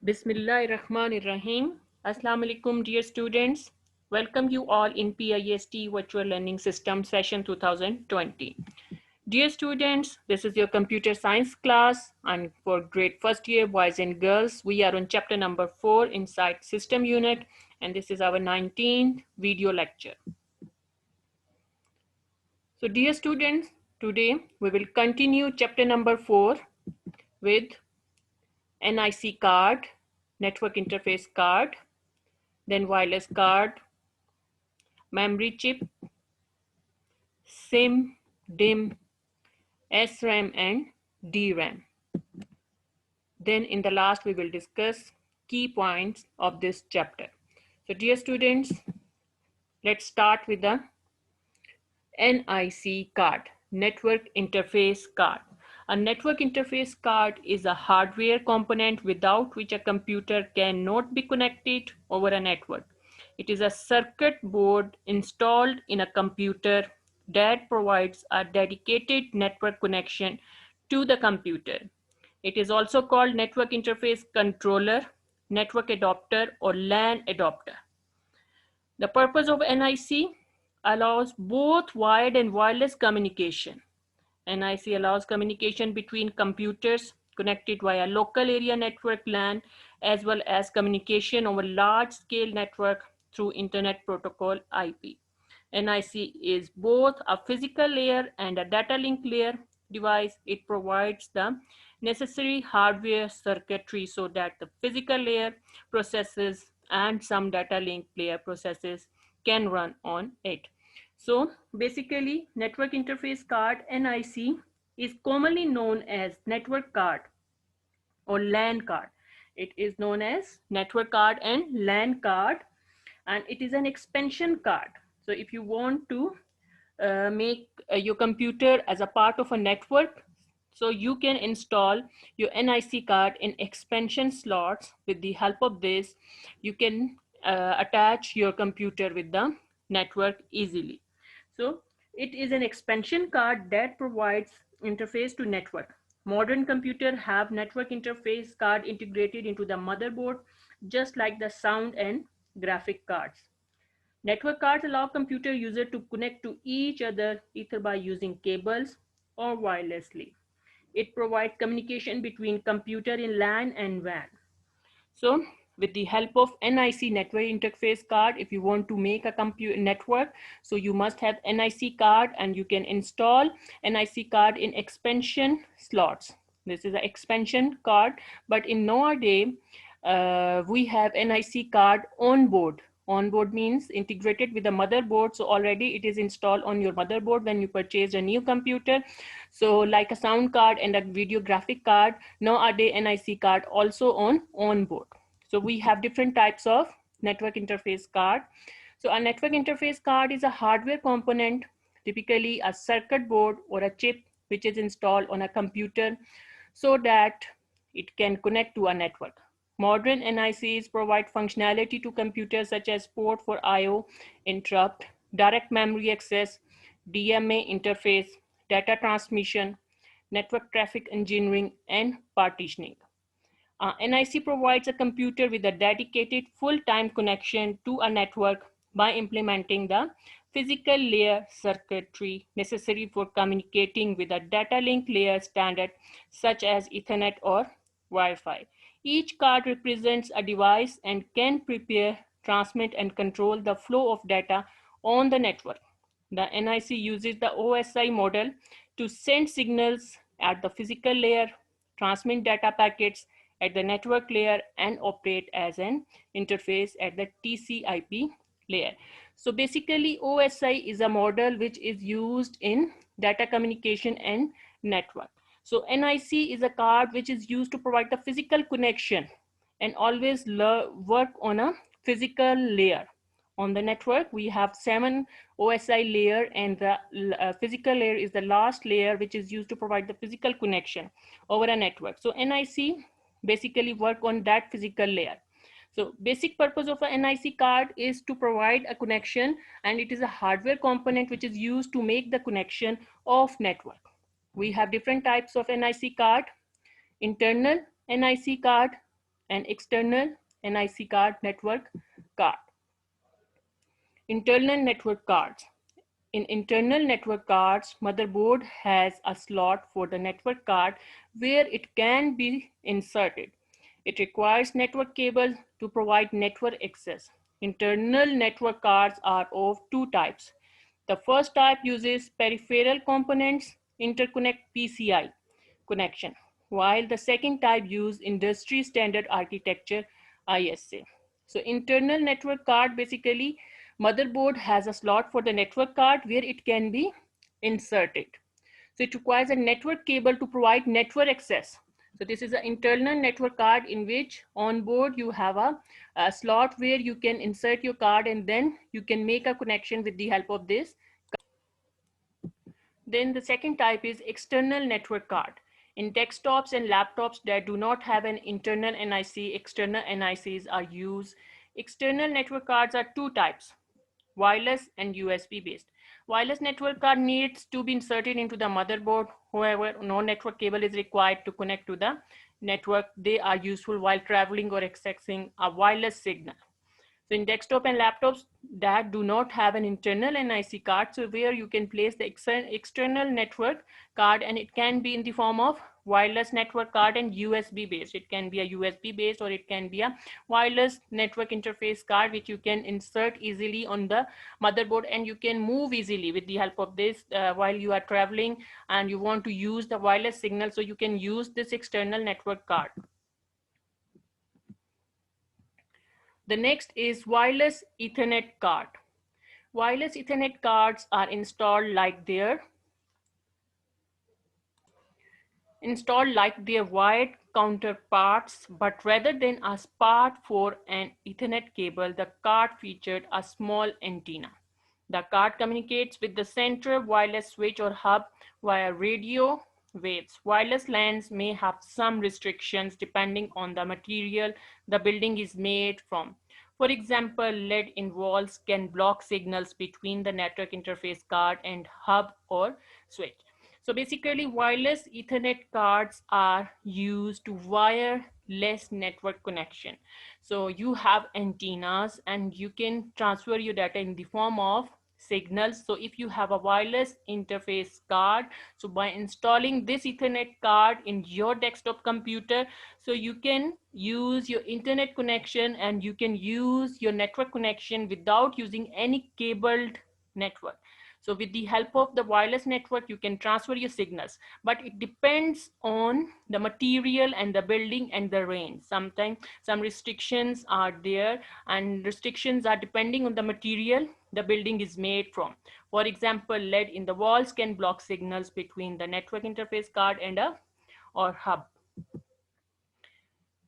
Bismillahirrahmanirrahim. Assalamu alaikum, dear students. Welcome you all in PIST Virtual Learning System session 2020. Dear students, this is your computer science class, and for grade first year boys and girls, we are on chapter number 4 inside system unit, and this is our 19th video lecture. So dear students, today we will continue chapter number 4 with NIC card, network interface card, then wireless card, memory chip, SIMM, DIMM, SRAM and DRAM. Then in the last we will discuss key points of this chapter. So dear students, let's start with the NIC card, network interface card. A network interface card is a hardware component without which a computer cannot be connected over a network. It is a circuit board installed in a computer that provides a dedicated network connection to the computer. It is also called network interface controller, network adapter, or LAN adapter. The purpose of NIC allows both wired and wireless communication. NIC allows communication between computers connected via local area network LAN, as well as communication over large-scale network through Internet Protocol IP. NIC is both a physical layer and a data link layer device. It provides the necessary hardware circuitry so that the physical layer processes and some data link layer processes can run on it. So basically, network interface card NIC is commonly known as network card or LAN card. It is known as network card and LAN card, and it is an expansion card. So if you want to make your computer as a part of a network, so you can install your NIC card in expansion slots. With the help of this, you can attach your computer with the network easily. So it is an expansion card that provides interface to network. Modern computers have network interface card integrated into the motherboard, just like the sound and graphic cards. Network cards allow computer users to connect to each other either by using cables or wirelessly. It provides communication between computer in LAN and WAN. So with the help of NIC network interface card, if you want to make a computer network, so you must have NIC card, and you can install NIC card in expansion slots. This is an expansion card, but in nowadays we have NIC card on board. On board means integrated with the motherboard, so already it is installed on your motherboard when you purchase a new computer. So like a sound card and a video graphic card, nowadays NIC card also on board. So we have different types of network interface card. So a network interface card is a hardware component, typically a circuit board or a chip, which is installed on a computer so that it can connect to a network. Modern NICs provide functionality to computers such as port for I/O, interrupt, direct memory access, DMA interface, data transmission, network traffic engineering, and partitioning. NIC provides a computer with a dedicated full-time connection to a network by implementing the physical layer circuitry necessary for communicating with a data link layer standard such as Ethernet or Wi-Fi. Each card represents a device and can prepare, transmit, and control the flow of data on the network. The NIC uses the OSI model to send signals at the physical layer, transmit data packets at the network layer, and operate as an interface at the TCP layer. So basically, OSI is a model which is used in data communication and network. So NIC is a card which is used to provide the physical connection and always work on a physical layer. On the network, we have 7 OSI layer, and the physical layer is the last layer which is used to provide the physical connection over a network. So NIC basically work on that physical layer. So basic purpose of a NIC card is to provide a connection, and it is a hardware component which is used to make the connection of network. We have different types of NIC card: internal NIC card, and external NIC card, network card. Internal network cards. In internal network cards, motherboard has a slot for the network card where it can be inserted. It requires network cable to provide network access. Internal network cards are of two types. The first type uses peripheral components interconnect PCI connection, while the second type uses industry standard architecture ISA. So internal network card, basically motherboard has a slot for the network card where it can be inserted. So it requires a network cable to provide network access. So this is an internal network card in which on board you have a slot where you can insert your card and then you can make a connection with the help of this. Then the second type is external network card. In desktops and laptops that do not have an internal NIC, external NICs are used. External network cards are two types, wireless and USB based. Wireless network card needs to be inserted into the motherboard. However, no network cable is required to connect to the network. They are useful while traveling or accessing a wireless signal. So in desktop and laptops that do not have an internal NIC card, so where you can place the external network card, and it can be in the form of wireless network card and USB based. It can be a USB based or it can be a wireless network interface card which you can insert easily on the motherboard, and you can move easily with the help of this while you are traveling and you want to use the wireless signal, so you can use this external network card. The next is wireless Ethernet card. Wireless Ethernet cards are installed like their wired counterparts, but rather than a part for an Ethernet cable, the card featured a small antenna. The card communicates with the central wireless switch or hub via radio waves. Wireless LANs may have some restrictions depending on the material the building is made from. For example, lead in walls can block signals between the network interface card and hub or switch. So basically, wireless Ethernet cards are used to wireless network connection. So you have antennas and you can transfer your data in the form of signals. So if you have a wireless interface card, so by installing this Ethernet card in your desktop computer, so you can use your internet connection and you can use your network connection without using any cabled network. So with the help of the wireless network, you can transfer your signals, but it depends on the material and the building and the range. Sometimes some restrictions are there, and restrictions are depending on the material the building is made from. For example, lead in the walls can block signals between the network interface card and a or hub.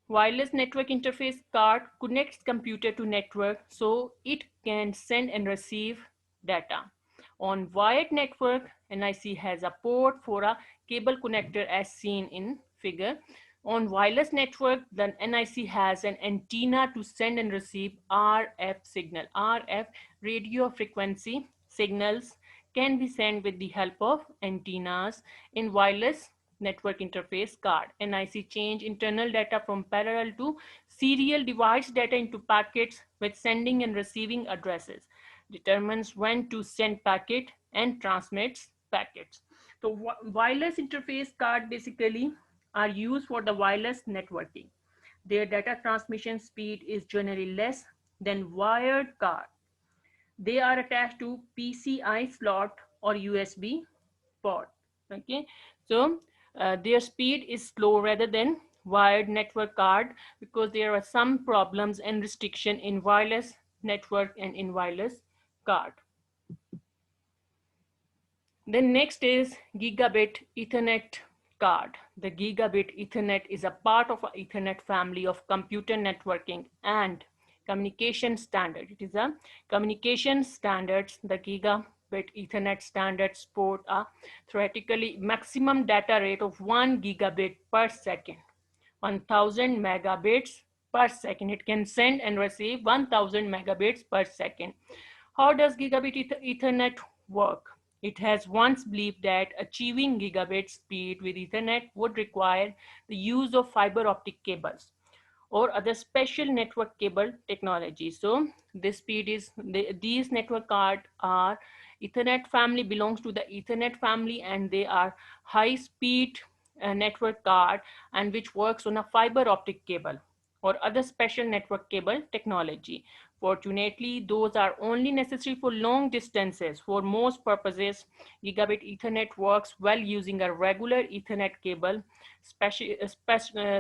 Wireless network interface card connects computer to network so it can send and receive data. On wired network, NIC has a port for a cable connector as seen in figure. On wireless network, the NIC has an antenna to send and receive RF signal. RF radio frequency signals can be sent with the help of antennas in wireless network interface card. NIC change internal data from parallel to serial, divides data into packets with sending and receiving addresses, determines when to send packet and transmits packets. So wireless interface card basically are used for the wireless networking. Their data transmission speed is generally less than wired card. They are attached to PCI slot or USB port. Okay, so their speed is slow rather than wired network card because there are some problems and restriction in wireless network and in wireless card. Then next is gigabit Ethernet card. The gigabit Ethernet is a part of an Ethernet family of computer networking and communication standard. It is a communication standards. The gigabit Ethernet standard support a theoretically maximum data rate of 1 gigabit per second, 1000 megabits per second. It can send and receive 1000 megabits per second. How does gigabit Ethernet work? It has once believed that achieving gigabit speed with Ethernet would require the use of fiber optic cables. or other special network cable technology. So this speed is these network card are Ethernet family, belongs to the Ethernet family, and they are high speed network card and which works on a fiber optic cable or other special network cable technology. Fortunately, those are only necessary for long distances. For most purposes, gigabit Ethernet works well using a regular Ethernet cable,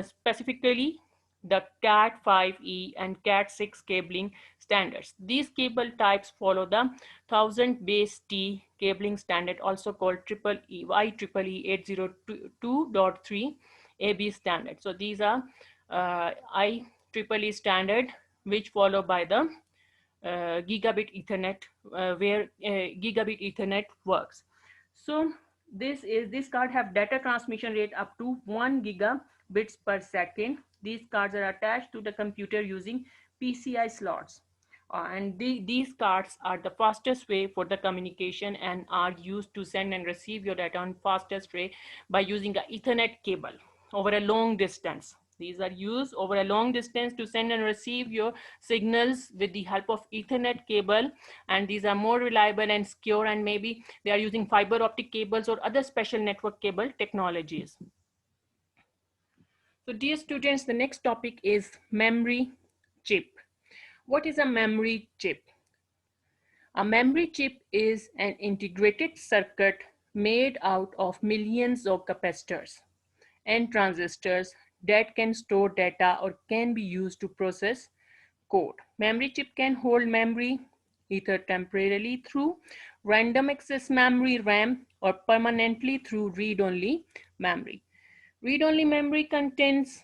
specifically the Cat5e and Cat6 cabling standards. These cable types follow the 1000 base T cabling standard, also called IEEE 802.3 AB standard. So these are IEEE standard which follow by the gigabit Ethernet, where gigabit Ethernet works. So this card have data transmission rate up to 1 gigabits per second. These cards are attached to the computer using PCI slots. And these cards are the fastest way for the communication and are used to send and receive your data on fastest way by using an Ethernet cable over a long distance. These are used over a long distance to send and receive your signals with the help of Ethernet cable, and these are more reliable and secure, and maybe they are using fiber optic cables or other special network cable technologies. So dear students, the next topic is memory chip. What is a memory chip? A memory chip is an integrated circuit made out of millions of capacitors and transistors that can store data or can be used to process code. Memory chip can hold memory either temporarily through random access memory RAM or permanently through read-only memory. Read-only memory contains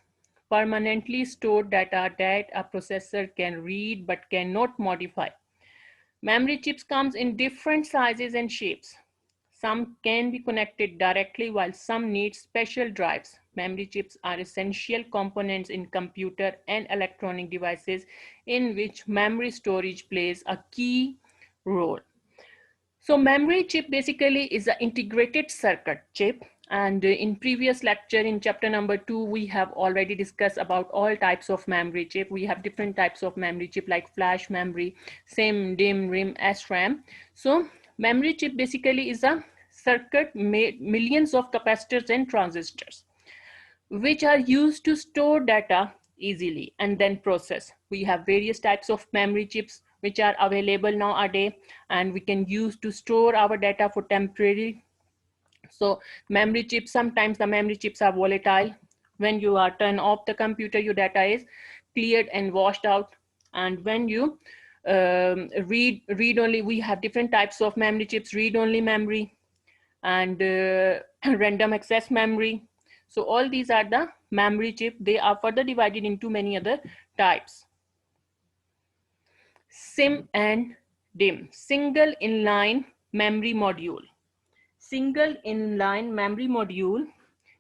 permanently stored data that a processor can read but cannot modify. Memory chips comes in different sizes and shapes. Some can be connected directly while some need special drives. Memory chips are essential components in computer and electronic devices in which memory storage plays a key role. So memory chip basically is an integrated circuit chip, and in previous lecture in chapter number 2 we have already discussed about all types of memory chip. We have different types of memory chip like flash memory, SIMM, DIMM, RIM, SRAM. So memory chip basically is a circuit made millions of capacitors and transistors which are used to store data easily and then process. We have various types of memory chips which are available nowadays, and we can use to store our data for temporary. So memory chips, sometimes the memory chips are volatile. When you are turn off the computer, your data is cleared and washed out. And when you read only, we have different types of memory chips, read only memory and random access memory. So all these are the memory chip. They are further divided into many other types. SIMM and DIMM, single inline memory module. Single inline memory module.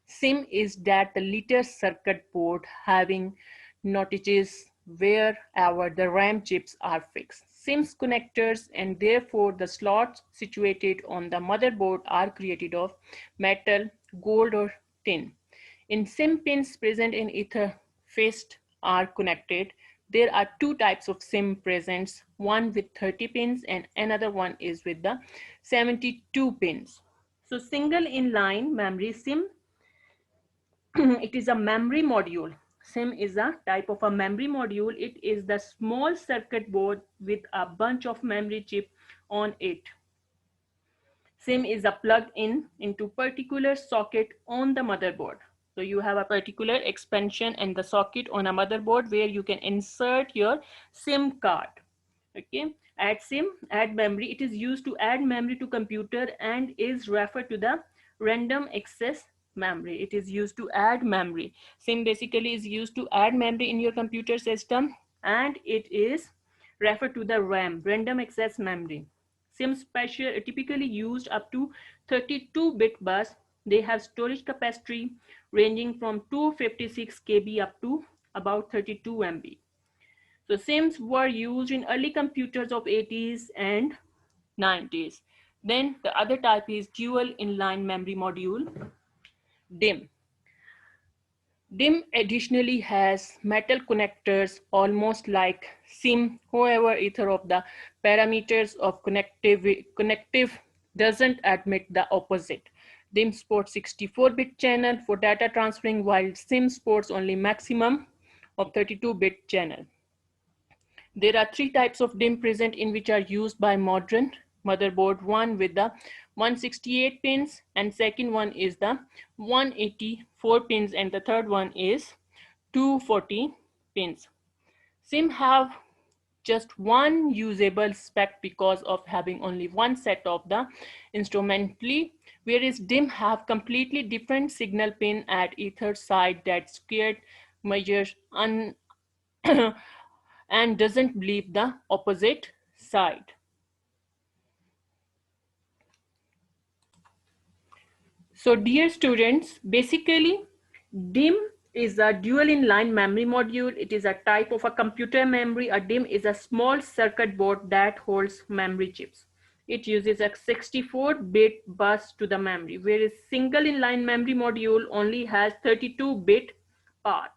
SIMM is that the little circuit board having notices wherever the RAM chips are fixed. SIMM's connectors and therefore the slots situated on the motherboard are created of metal, gold or tin. In SIMM pins present in interface are connected. There are two types of SIMM presents, one with 30 pins and another one is with the 72 pins. So single inline memory SIMM, it is a memory module. SIMM is a type of a memory module. It is the small circuit board with a bunch of memory chip on it. SIMM is a plug-in into particular socket on the motherboard. So you have a particular expansion in the socket on a motherboard where you can insert your SIM card. Okay, add SIM, add memory. It is used to add memory to computer and is referred to the random access memory. It is used to add memory. SIM basically is used to add memory in your computer system, and it is referred to the RAM, random access memory. SIM special typically used up to 32-bit bus. They have storage capacity ranging from 256 KB up to about 32 MB. So SIMs were used in early computers of 80s and 90s. Then the other type is dual inline memory module, DIMM. DIMM additionally has metal connectors almost like SIMM. However, either of the parameters of connective doesn't admit the opposite. DIMM supports 64-bit channel for data transferring while SIMM supports only maximum of 32-bit channel. There are three types of DIMM present in which are used by modern motherboard. One with the 168 pins, and second one is the 184 pins, and the third one is 240 pins. SIM have just one usable spec because of having only one set of the instrumentally, whereas DIMM have completely different signal pin at either side that squared measures and doesn't believe the opposite side. So dear students, basically DIMM is a dual inline memory module. It is a type of a computer memory. A DIMM is a small circuit board that holds memory chips. It uses a 64-bit bus to the memory, whereas single inline memory module only has 32-bit path.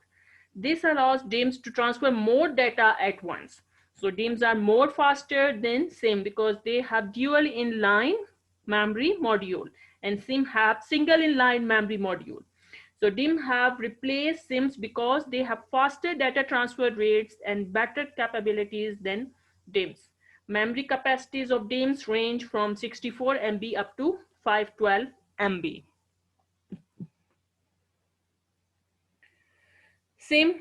This allows DIMMs to transfer more data at once. So DIMMs are more faster than SIMM because they have dual inline memory module, and SIMM have single inline memory module. So DIMM have replaced SIMMs because they have faster data transfer rates and better capabilities than DIMMs. Memory capacities of DIMMs range from 64 MB up to 512 MB. SIMM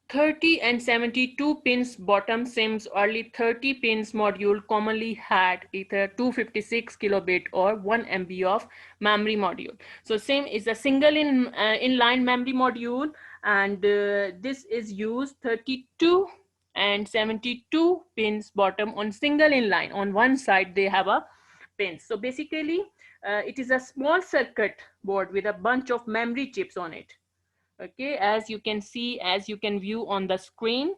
30 and 72 pins bottom SIMMs early 30 pins module commonly had either 256 kilobit or 1 MB of memory module. So SIMM is a single inline memory module, and this is used 32 and 72 pins bottom on single inline. On one side they have a pins. So basically it is a small circuit board with a bunch of memory chips on it. Okay, as you can see, as you can view on the screen.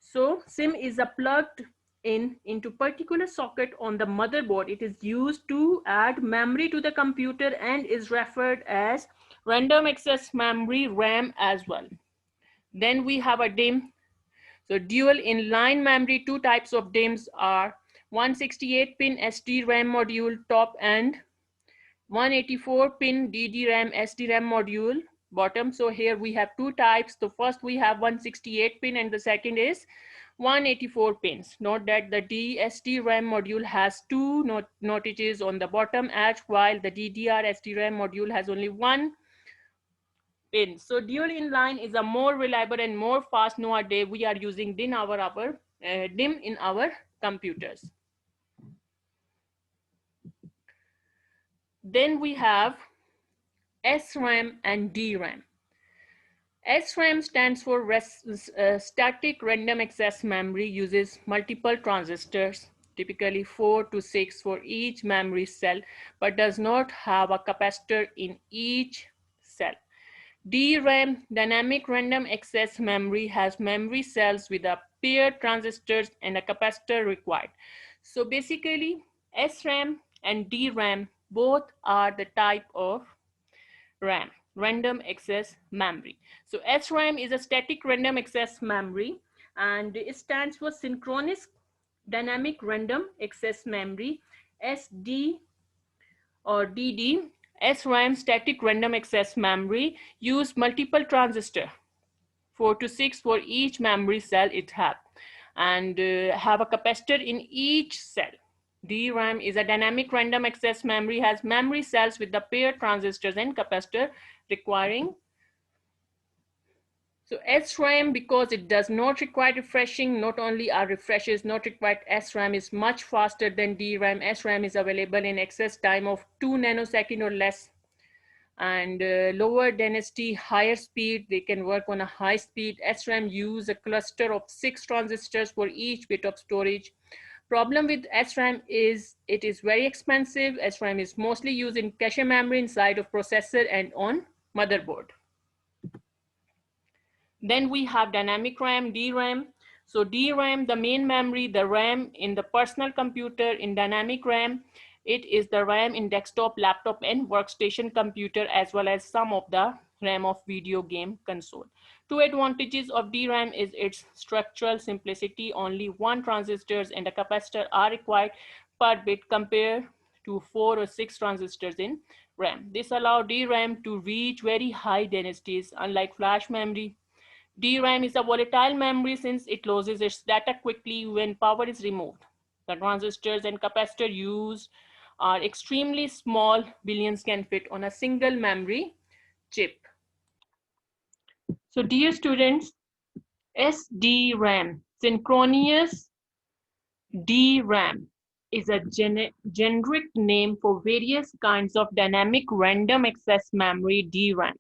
So SIM is a plugged into particular socket on the motherboard. It is used to add memory to the computer and is referred as random access memory, RAM, as well. Then we have a DIMM. So dual inline memory. Two types of DIMMs are 168 pin SDRAM module top and 184 pin DDRAM SDRAM module bottom. So here we have two types. So first we have 168 pin and the second is 184 pins. Note that the SDRAM module has two notages on the bottom edge, while the DDR SDRAM module has only one pin. So dual inline is a more reliable and more fast. Nowadays we are using DIMM in our computers. Then we have SRAM and DRAM. SRAM stands for static random access memory, uses multiple transistors, typically 4 to 6 for each memory cell, but does not have a capacitor in each cell. DRAM, dynamic random access memory, has memory cells with a paired transistors and a capacitor required. So basically SRAM and DRAM both are the type of RAM, random access memory. So SRAM is a static random access memory, and it stands for synchronous dynamic random access memory, SD or DD. SRAM, static random access memory, use multiple transistors, 4 to 6 for each memory cell it has, and have a capacitor in each cell. DRAM is a dynamic random access memory, has memory cells with the paired transistors and capacitor requiring. So SRAM, because it does not require refreshing, not only are refreshes not required, SRAM is much faster than DRAM. SRAM is available in access time of 2 nanoseconds or less, and lower density, higher speed. They can work on a high speed. SRAM use a cluster of 6 transistors for each bit of storage. Problem with SRAM is it is very expensive. SRAM is mostly used in cache memory inside of processor and on motherboard. Then we have dynamic RAM, DRAM. So DRAM, the main memory, the RAM in the personal computer. In dynamic RAM, it is the RAM in desktop, laptop, and workstation computer, as well as some of the RAM of video game console. Two advantages of DRAM is its structural simplicity. Only one transistors and a capacitor are required per bit compared to 4 or 6 transistors in RAM. This allows DRAM to reach very high densities. Unlike flash memory, DRAM is a volatile memory since it loses its data quickly when power is removed. The transistors and capacitor used are extremely small, billions can fit on a single memory chip. So dear students, SDRAM, synchronous DRAM, is a generic name for various kinds of dynamic random access memory DRAM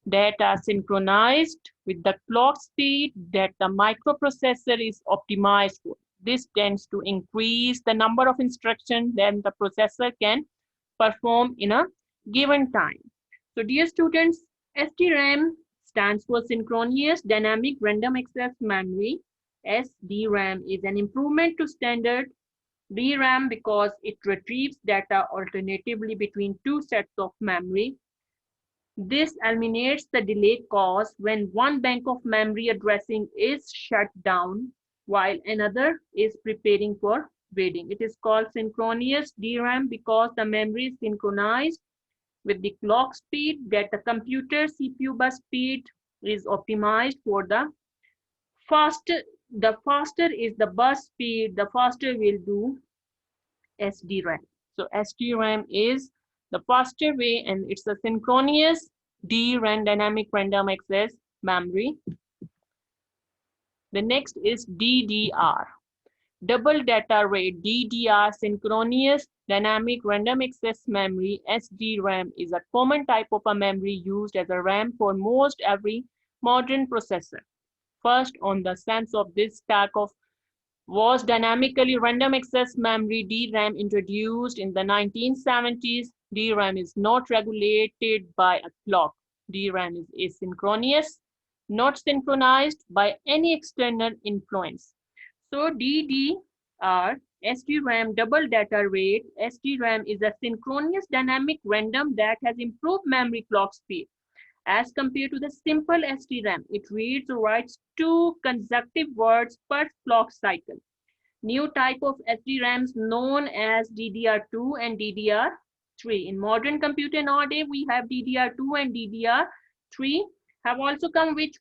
that are synchronized with the clock speed that the microprocessor is optimized for. This tends to increase the number of instructions that the processor can perform in a given time. So dear students, SDRAM stands for Synchronous Dynamic Random Access Memory. SDRAM is an improvement to standard DRAM because it retrieves data alternatively between two sets of memory. This eliminates the delay caused when one bank of memory addressing is shut down while another is preparing for reading. It is called synchronous DRAM because the memory is synchronized with the clock speed that the computer CPU bus speed is optimized for. The faster is the bus speed, the faster will do SDRAM. So SDRAM is the faster way and it's a synchronous DRAM, dynamic random access memory. The next is DDR. Double data rate DDR, synchronous dynamic random access memory. SDRAM is a common type of a memory used as a RAM for most every modern processor. First on the sense of this stack of was dynamically random access memory DRAM introduced in the 1970s. DRAM is not regulated by a clock. DRAM is asynchronous, not synchronized by any external influence. So DDR, SDRAM double data rate. SDRAM is a synchronous dynamic random that has improved memory clock speed. As compared to the simple SDRAM, it reads or writes 2 consecutive words per clock cycle. New type of SDRAMs known as DDR2 and DDR3. In modern computer nowadays, we have DDR2 and DDR3 have also come which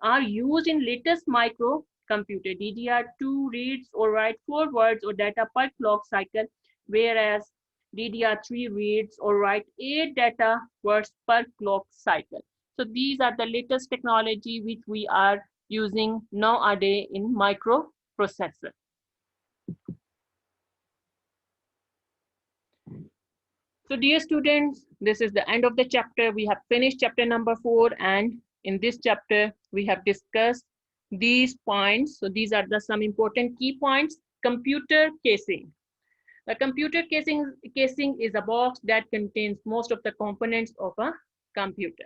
are used in latest microcomputer. DDR2 reads or writes 4 words or data per clock cycle, whereas DDR3 reads or writes 8 data words per clock cycle. So these are the latest technology which we are using nowadays in microprocessor. So dear students, this is the end of the chapter. We have finished chapter number 4, and in this chapter we have discussed these points. So these are some important key points. Computer casing. A computer casing is a box that contains most of the components of a computer.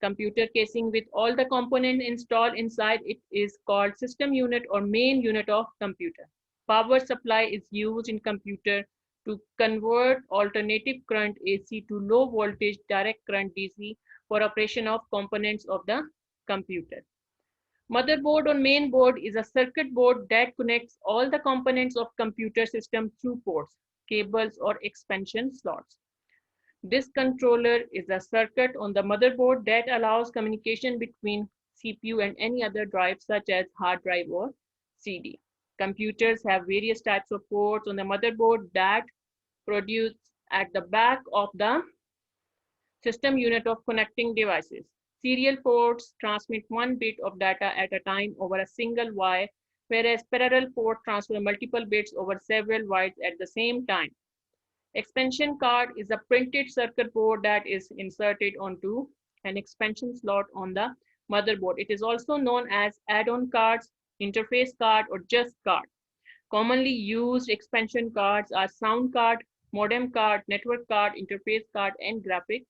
Computer casing with all the components installed inside it is called system unit or main unit of computer. Power supply is used in computer to convert alternative current AC to low voltage direct current DC for operation of components of the computer. Motherboard or main board is a circuit board that connects all the components of computer system through ports, cables, or expansion slots. This controller is a circuit on the motherboard that allows communication between CPU and any other drive such as hard drive or CD. Computers have various types of ports on the motherboard that produce at the back of the system unit of connecting devices. Serial ports transmit 1 bit of data at a time over a single wire, whereas parallel ports transfer multiple bits over several wires at the same time. Expansion card is a printed circuit board that is inserted onto an expansion slot on the motherboard. It is also known as add-on cards, interface card, or just card. Commonly used expansion cards are sound card, modem card, network card, interface card, and graphic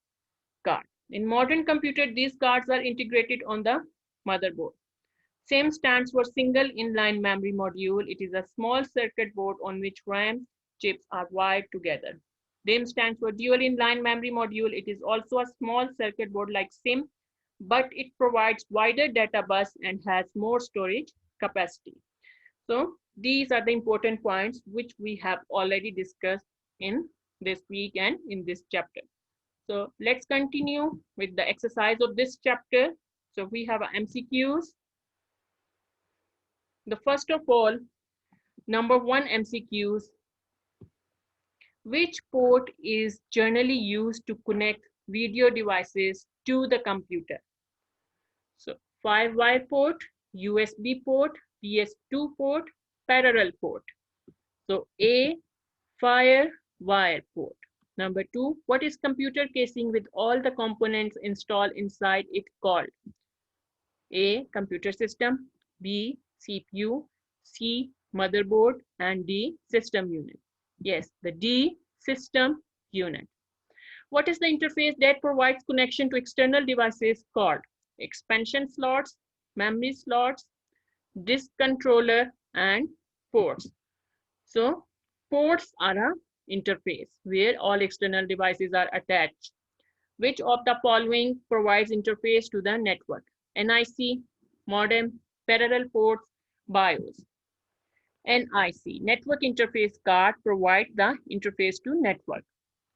card. In modern computer, these cards are integrated on the motherboard. SIMM stands for single inline memory module. It is a small circuit board on which RAM chips are wired together. DIMM stands for dual inline memory module. It is also a small circuit board like SIMM, but it provides wider data bus and has more storage capacity. So these are the important points which we have already discussed in this week and in this chapter. So let's continue with the exercise of this chapter. So we have MCQs. The first of all, number 1 MCQs, which port is generally used to connect video devices to the computer? So 5-wire port, USB port, PS2 port, parallel port. So A, fire wire port. Number 2, what is computer casing with all the components installed inside it called? A, computer system, B, CPU, C, motherboard, and D, system unit. Yes, the D, system unit. What is the interface that provides connection to external devices called? Expansion slots, memory slots, disk controller, and ports. So ports are an interface where all external devices are attached. Which of the following provides interface to the network? NIC, modem, parallel ports, BIOS. NIC, network interface card, provides the interface to network.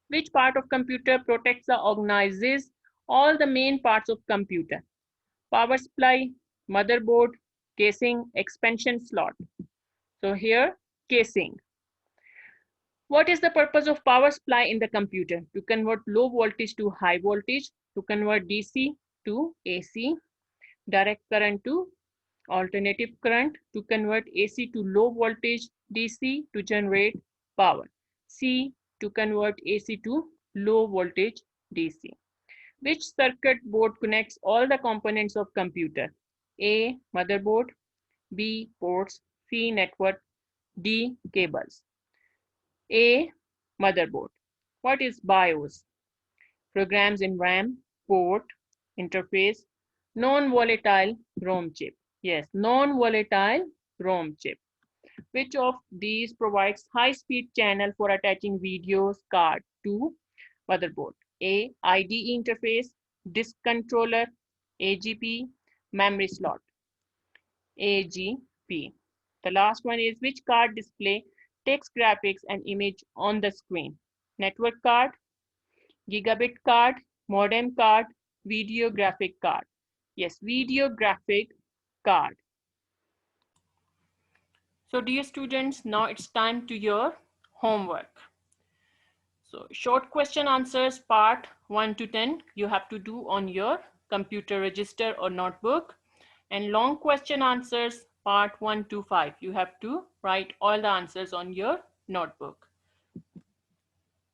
Which part of computer protects or organizes all the main parts of computer? Power supply, motherboard, casing, expansion slot. So here, casing. What is the purpose of power supply in the computer? To convert low voltage to high voltage, to convert DC to AC, direct current to alternative current, to convert AC to low voltage DC to generate power. C, to convert AC to low voltage DC. Which circuit board connects all the components of computer? A, motherboard, B, ports, C, network, D, cables. A, motherboard. What is BIOS? Programs in RAM, port, interface, non-volatile ROM chip. Yes, non-volatile ROM chip. Which of these provides high-speed channel for attaching videos card to motherboard? A, IDE interface, disk controller, AGP, memory slot. AGP. The last one is which card display text graphics and image on the screen? Network card, gigabit card, modem card, video graphic card. Yes, video graphic card. So dear students, now it's time to your homework. So short question answers part 1 to 10 you have to do on your computer register or notebook, and long question answers part 1 to 5 you have to write all the answers on your notebook.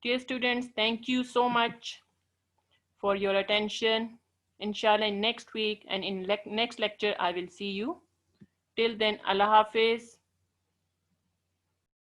Dear students, thank you so much for your attention. Inshallah, in next week and in next lecture I will see you. Till then, Allah Hafiz.